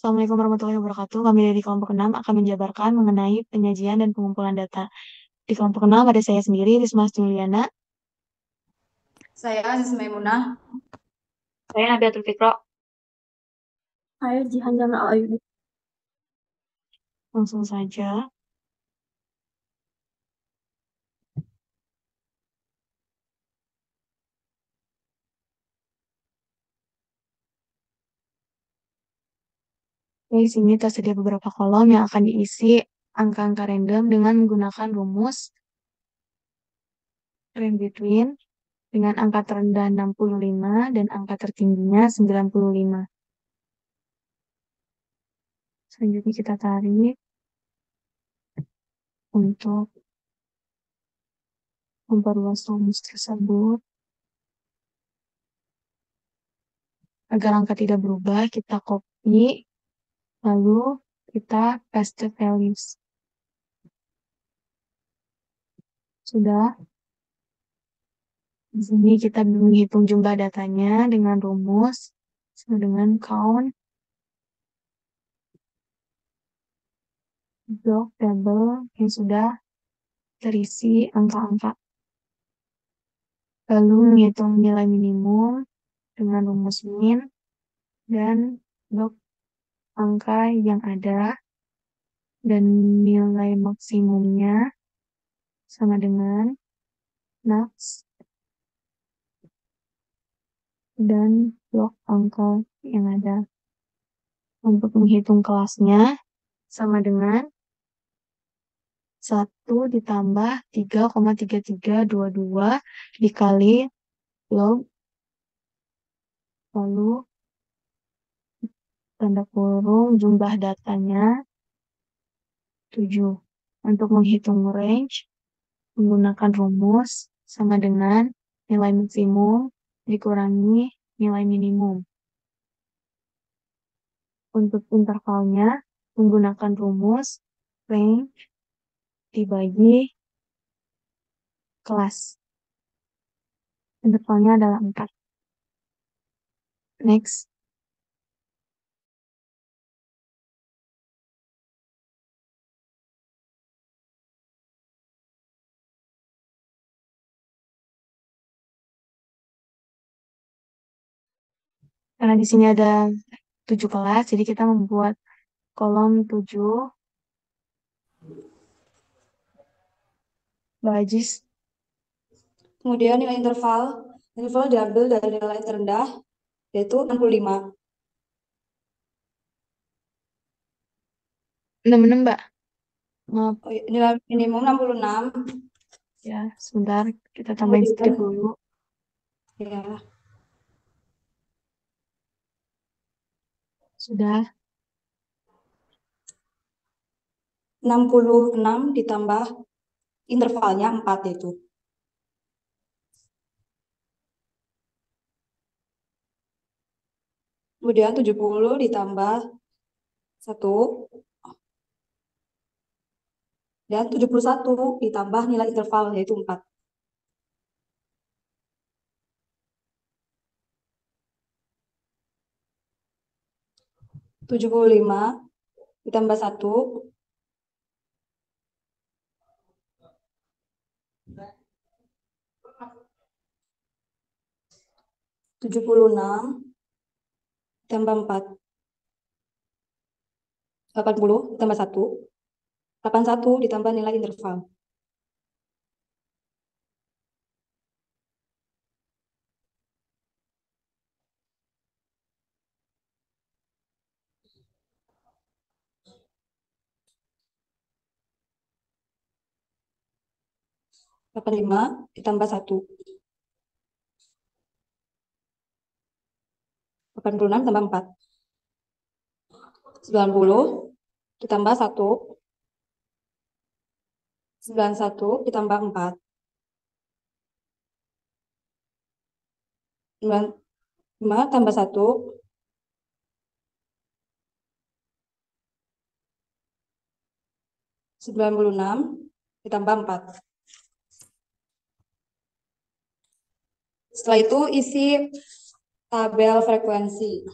Assalamualaikum warahmatullahi wabarakatuh. Kami dari kelompok 6 akan menjabarkan mengenai penyajian dan pengumpulan data. Di kelompok 6 ada saya sendiri, Risma Juliana. Saya Aziz Maimunah. Saya Nabiatul Fikro. Saya Jihan Jamal Ayudi. Langsung saja. Di sini tersedia beberapa kolom yang akan diisi angka-angka random dengan menggunakan rumus range between dengan angka terendah 65 dan angka tertingginya 95. Selanjutnya kita tarik untuk memperluas rumus tersebut. Agar angka tidak berubah, kita copy, lalu kita paste values. Sudah. Di sini kita menghitung jumlah datanya dengan rumus sama dengan count block table yang sudah terisi angka-angka. Lalu menghitung nilai minimum dengan rumus min dan blok angka yang ada dan nilai maksimumnya sama dengan max dan blok angka yang ada. Untuk menghitung kelasnya sama dengan 1 ditambah 3,3322 dikali log, lalu tanda kurung jumlah datanya 7. Untuk menghitung range, menggunakan rumus sama dengan nilai maksimum dikurangi nilai minimum. Untuk intervalnya, menggunakan rumus range dibagi kelas. Intervalnya adalah 4. Next. Karena di sini ada 7 kelas, jadi kita membuat kolom 7. Bajis. Kemudian nilai interval diambil dari nilai terendah, yaitu 65. 66, Mbak. Maaf. Oh, nilai minimum 66. Ya, sebentar. Kita tambahin strip dulu. Ya. Sudah. 66 ditambah intervalnya 4 itu. Kemudian 70 ditambah 1. Dan 71 ditambah nilai interval, yaitu 4. 75 ditambah 1. 76 tambah 4. 80 tambah 1. 81 ditambah nilai interval. Delapan lima ditambah 1. 86 tambah 4. 90 ditambah 1. 91 ditambah 4. 95 tambah 1. 96 ditambah 4. Setelah itu isi tabel frekuensi.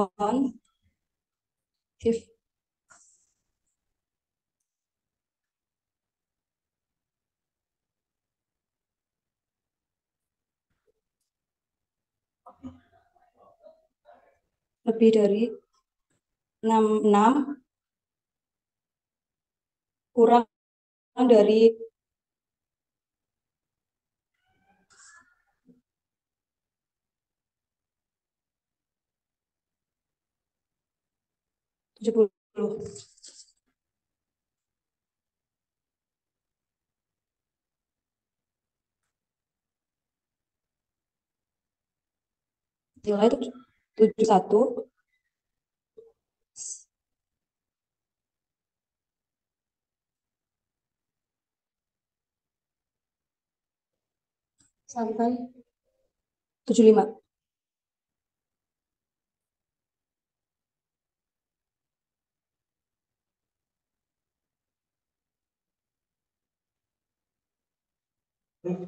on fifth lebih dari 66 kurang dari 70. Nilai 71 sampai 75.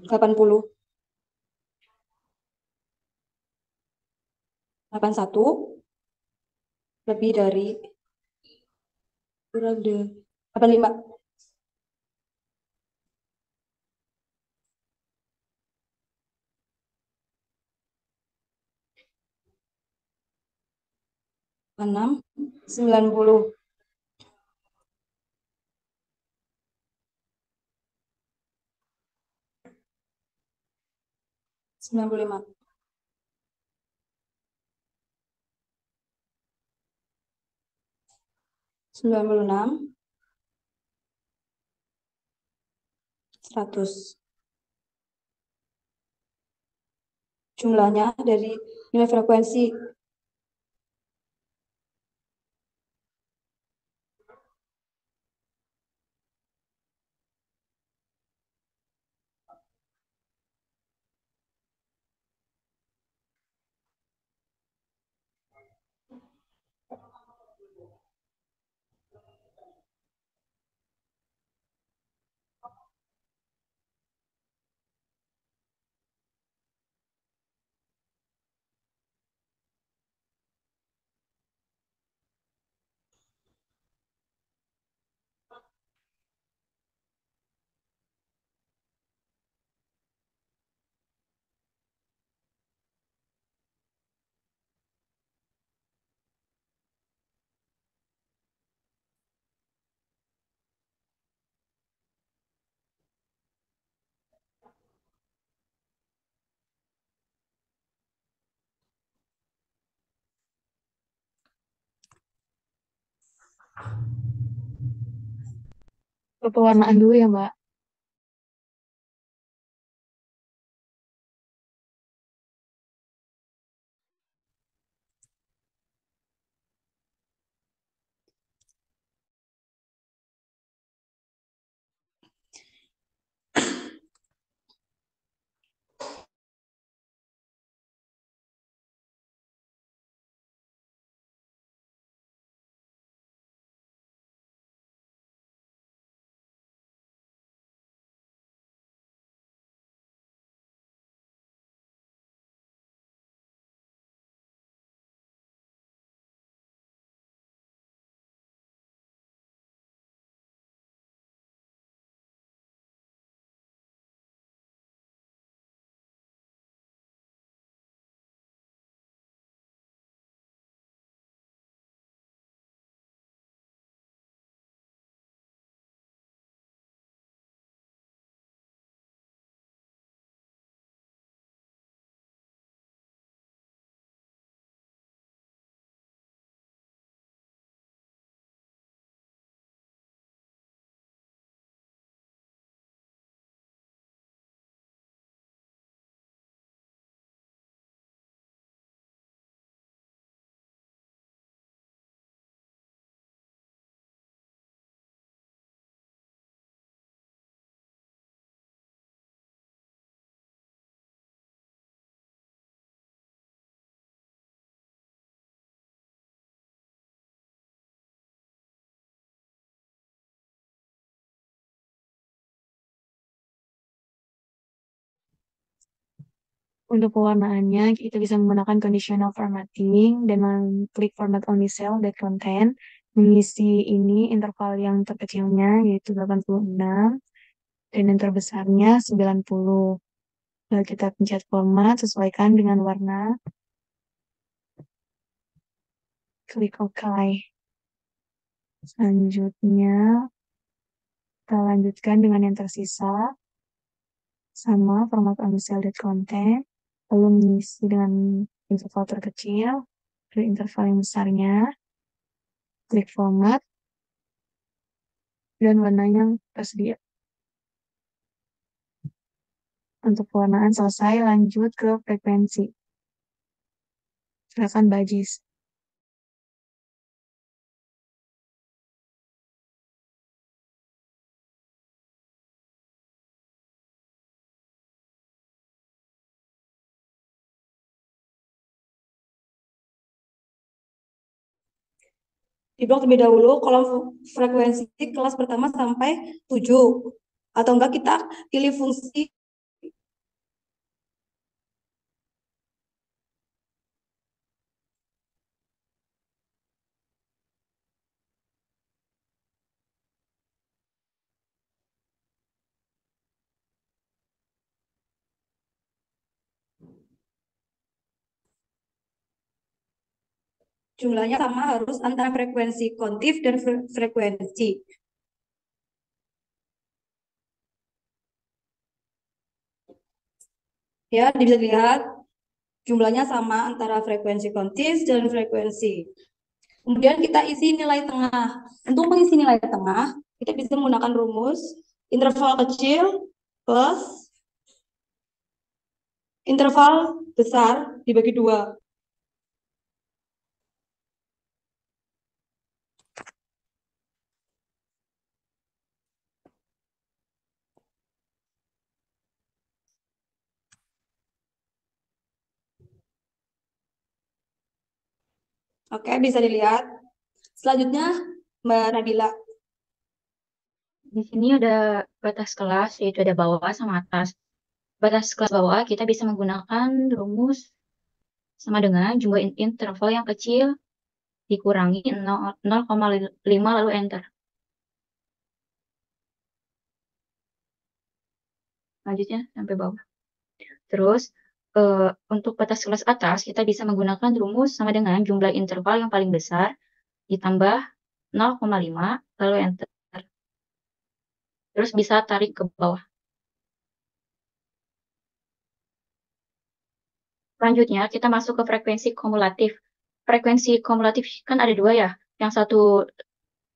Delapan puluh 81 lebih dari kurang dari 85. 6 90 95. 96 100. Jumlahnya dari nilai frekuensi Pewarnaan dulu ya, Mbak. Untuk pewarnaannya, kita bisa menggunakan conditional formatting dan mengklik format only cell that content, mengisi ini interval yang terkecilnya yaitu 86 dan yang terbesarnya 90. Lalu kita pencet format, sesuaikan dengan warna, klik OK. Selanjutnya, kita lanjutkan dengan yang tersisa, sama format only cell that content, lalu mengisi dengan interval terkecil, ke interval yang besarnya, klik format, dan warnanya yang tersedia. Untuk pewarnaan selesai, lanjut ke frekuensi. Silakan Bajis. Di blok terlebih dahulu kolom frekuensi kelas pertama sampai 7. Atau enggak kita pilih fungsi jumlahnya sama harus antara frekuensi kontif dan frekuensi. Ya, bisa dilihat jumlahnya sama antara frekuensi kontif dan frekuensi. Kemudian kita isi nilai tengah. Untuk mengisi nilai tengah, kita bisa menggunakan rumus interval kecil plus interval besar dibagi 2. Oke, bisa dilihat. Selanjutnya, Mbak Nabila. Di sini ada batas kelas, yaitu ada bawah sama atas. Batas kelas bawah kita bisa menggunakan rumus sama dengan jumlah interval yang kecil dikurangi 0,5 lalu enter. Lanjutnya sampai bawah. Terus untuk batas kelas atas kita bisa menggunakan rumus sama dengan jumlah interval yang paling besar ditambah 0,5 lalu enter. Terus bisa tarik ke bawah. Selanjutnya kita masuk ke frekuensi kumulatif. Frekuensi kumulatif kan ada 2 ya. Yang satu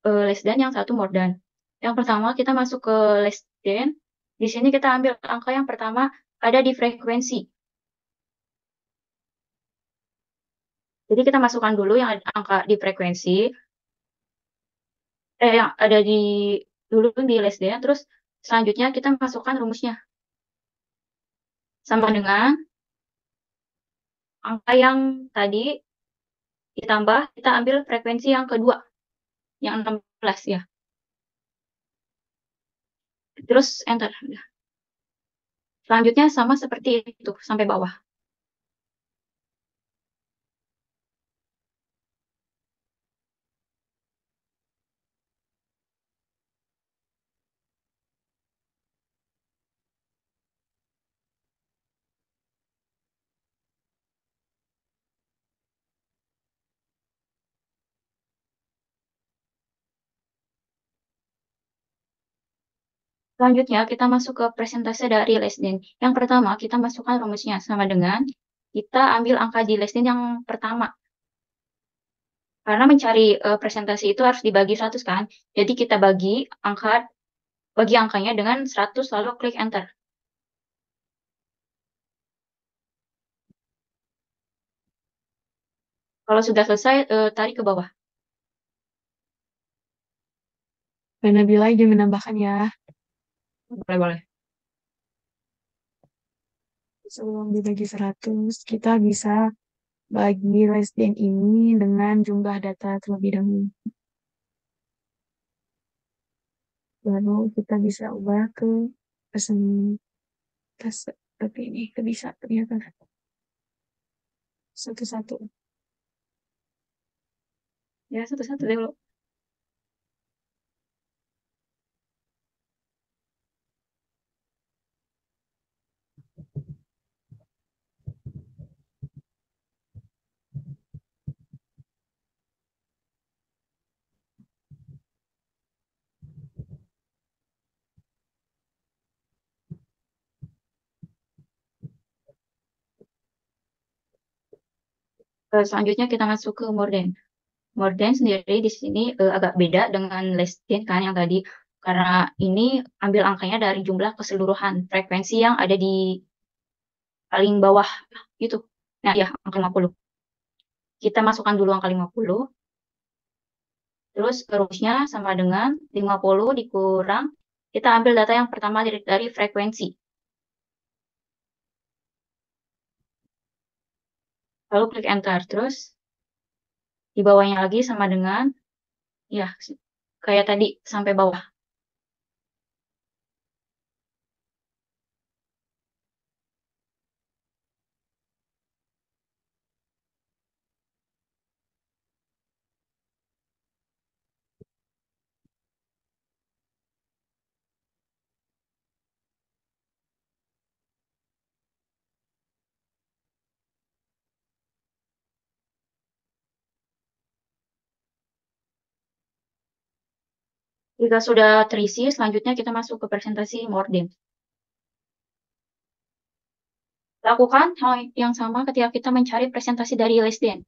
less than, yang satu more than. Yang pertama kita masuk ke less than. Di sini kita ambil angka yang pertama ada di frekuensi. Jadi kita masukkan dulu yang ada angka di frekuensi. Yang ada di dulu di less than, terus selanjutnya kita masukkan rumusnya. Sama dengan angka yang tadi ditambah kita ambil frekuensi yang kedua, yang 16 ya. Terus enter. Selanjutnya sama seperti itu sampai bawah. Selanjutnya kita masuk ke presentase dari less than. Yang pertama kita masukkan rumusnya sama dengan kita ambil angka di less than yang pertama. Karena mencari presentasi itu harus dibagi 100 kan. Jadi kita bagi angkanya dengan 100 lalu klik enter. Kalau sudah selesai tarik ke bawah. Mbak Nabila izin menambahkan ya. Boleh. Sebelum dibagi 100, kita bisa bagi less than ini dengan jumlah data terlebih dahulu. Lalu kita bisa ubah ke persentase seperti ini. Bisa ternyata. Satu-satu. Ya, satu-satu dulu. Selanjutnya kita masuk ke Morden. Morden sendiri di sini agak beda dengan Lesdin kan yang tadi. Karena ini ambil angkanya dari jumlah keseluruhan frekuensi yang ada di paling bawah gitu. Nah, ya, angka 50. Kita masukkan dulu angka 50. Terus rumusnya sama dengan 50 dikurang. Kita ambil data yang pertama dari frekuensi. Lalu klik enter. Terus di bawahnya lagi sama dengan, ya, kayak tadi sampai bawah. Jika sudah terisi, selanjutnya kita masuk ke presentasi Morden. Lakukan hal yang sama ketika kita mencari presentasi dari Lesden.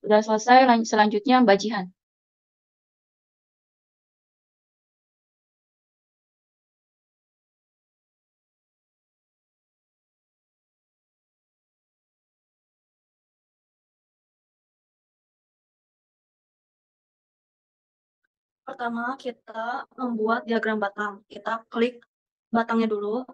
Sudah selesai, selanjutnya bajihan. Pertama, kita membuat diagram batang. Kita klik batangnya dulu.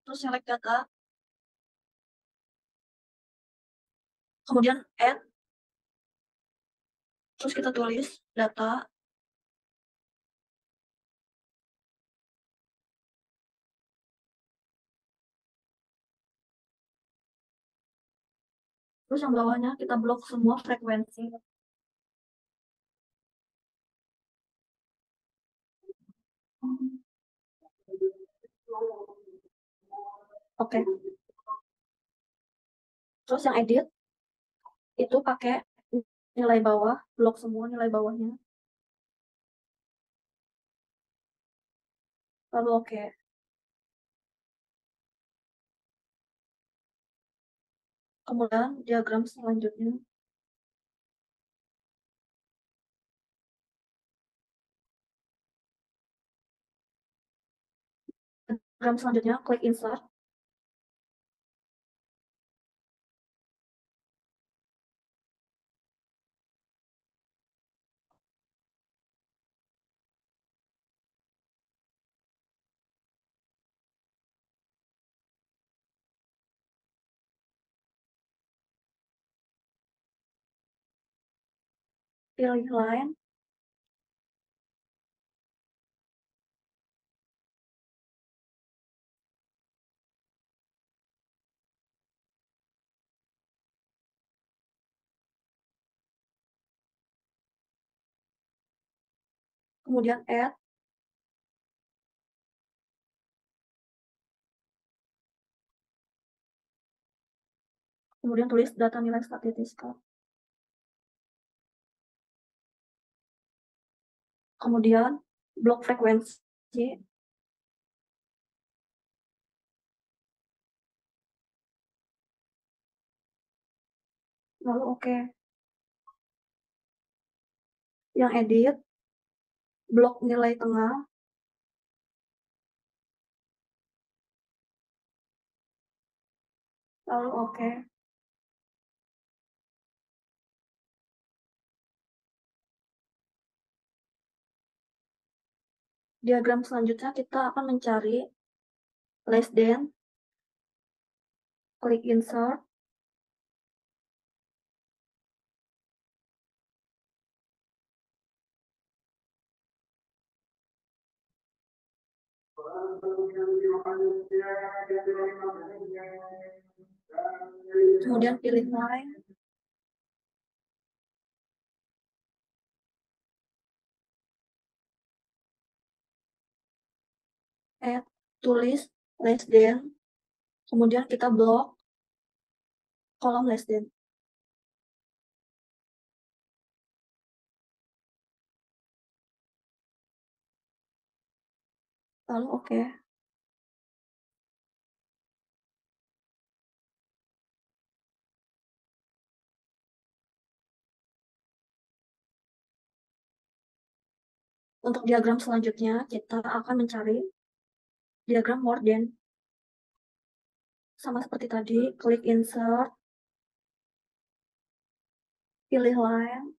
Terus select data. Kemudian add. Terus kita tulis data. Terus yang bawahnya kita blok semua frekuensi. Oke. Terus yang edit itu pakai nilai bawah, blok semua nilai bawahnya. Lalu oke. Kemudian diagram selanjutnya. Diagram selanjutnya klik insert. Pilih line. Kemudian add. Kemudian tulis data nilai statistika. Kemudian blok frekuensi. Lalu oke. Yang edit, blok nilai tengah. Lalu oke. Diagram selanjutnya kita akan mencari less than, klik insert, kemudian pilih line, add, tulis less than, kemudian kita blok kolom less than. Lalu oke. Untuk diagram selanjutnya, kita akan mencari diagram more than. Sama seperti tadi, klik insert, pilih line,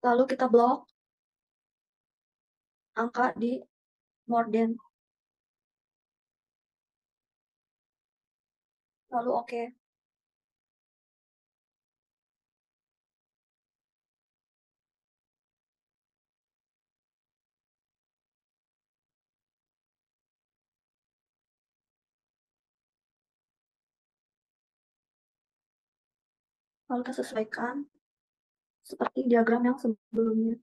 lalu kita blok angka di more than. Lalu oke. Lalu kita sesuaikan seperti diagram yang sebelumnya.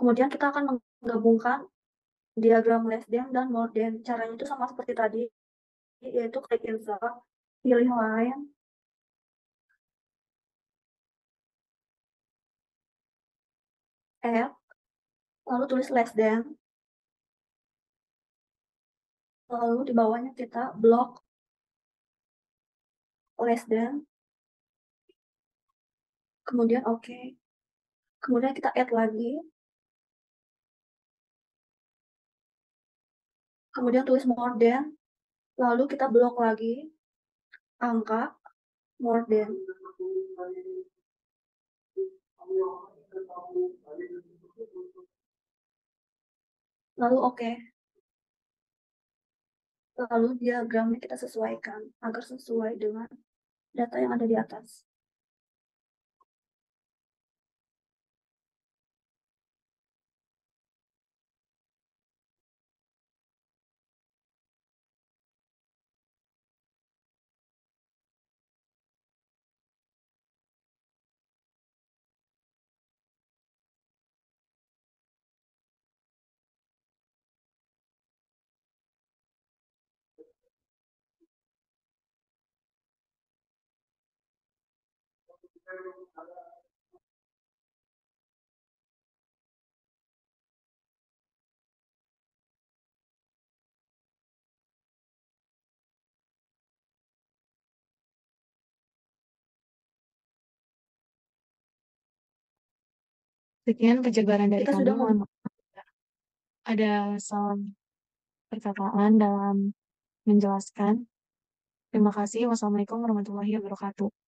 Kemudian kita akan menggabungkan diagram less than dan more than. Caranya itu sama seperti tadi, yaitu klik insert, pilih line, add, lalu tulis less than, lalu di bawahnya kita blok less than, kemudian oke. Kemudian kita add lagi, kemudian tulis more than, lalu kita blok lagi angka more than. Lalu oke. Lalu diagramnya kita sesuaikan agar sesuai dengan data yang ada di atas. Sekian penjabaran dari Kita kami. sudah Mohon maaf ada salah perkataan dalam menjelaskan. Terima kasih. Wassalamualaikum warahmatullahi wabarakatuh.